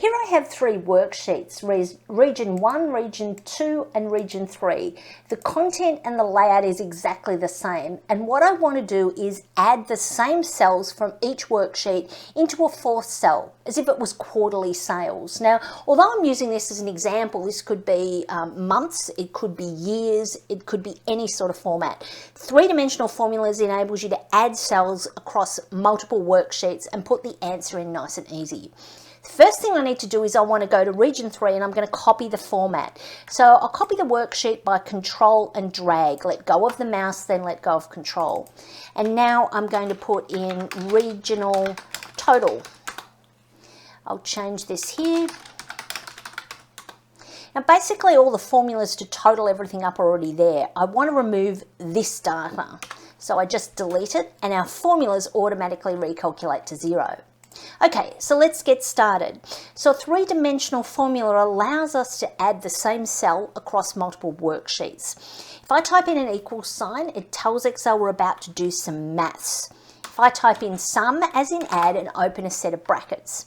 Here I have three worksheets, region 1, region 2 and region 3. The content and the layout is exactly the same, and what I want to do is add the same cells from each worksheet into a fourth cell as if it was quarterly sales. Now, although I'm using this as an example, this could be months, it could be years, it could be any sort of format. Three-dimensional formulas enables you to add cells across multiple worksheets and put the answer in nice and easy. The first thing I need to do is I want to go to region 3 and I'm going to copy the format. So I'll copy the worksheet by control and drag. Let go of the mouse, then let go of control. And now I'm going to put in regional total. I'll change this here. Now basically all the formulas to total everything up are already there. I want to remove this data. So I just delete it and our formulas automatically recalculate to 0. Okay, so let's get started. So a three-dimensional formula allows us to add the same cell across multiple worksheets. If I type in an equal sign, it tells Excel we're about to do some maths. If I type in sum as in add and open a set of brackets.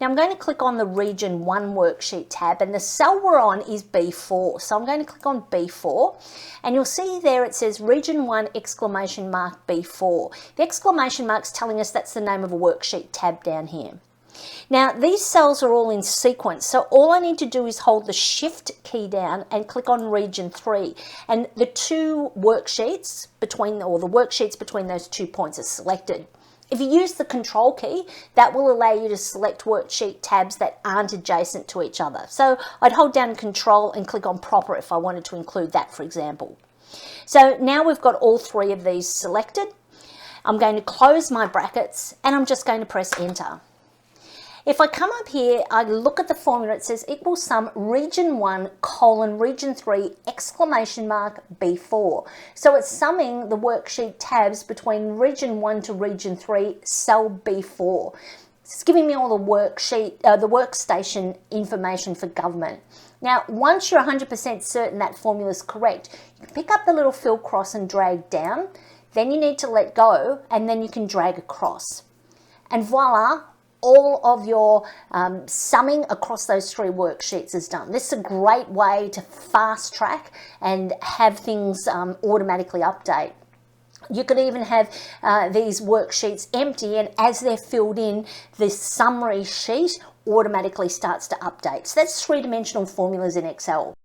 Now I'm going to click on the region 1 worksheet tab and the cell we're on is B4. So I'm going to click on B4 and you'll see there it says region 1 exclamation mark B4. The exclamation mark's telling us that's the name of a worksheet tab down here. Now these cells are all in sequence, so all I need to do is hold the shift key down and click on region 3 and the two worksheets between, or the worksheets between those 2 points are selected. If you use the control key, that will allow you to select worksheet tabs that aren't adjacent to each other. So I'd hold down control and click on proper if I wanted to include that, for example. So now we've got all three of these selected. I'm going to close my brackets and I'm just going to press enter. If I come up here, I look at the formula, it says equal sum region 1 colon region 3 exclamation mark B4. So it's summing the worksheet tabs between region 1 to region 3 cell B4. It's giving me all the worksheet, the workstation information for government. Now, once you're 100% certain that formula is correct, you can pick up the little fill cross and drag down. Then you need to let go and then you can drag across. And voila, all of your summing across those three worksheets is done. This is a great way to fast track and have things automatically update. You could even have these worksheets empty, and as they're filled in, this summary sheet automatically starts to update. So that's three-dimensional formulas in Excel.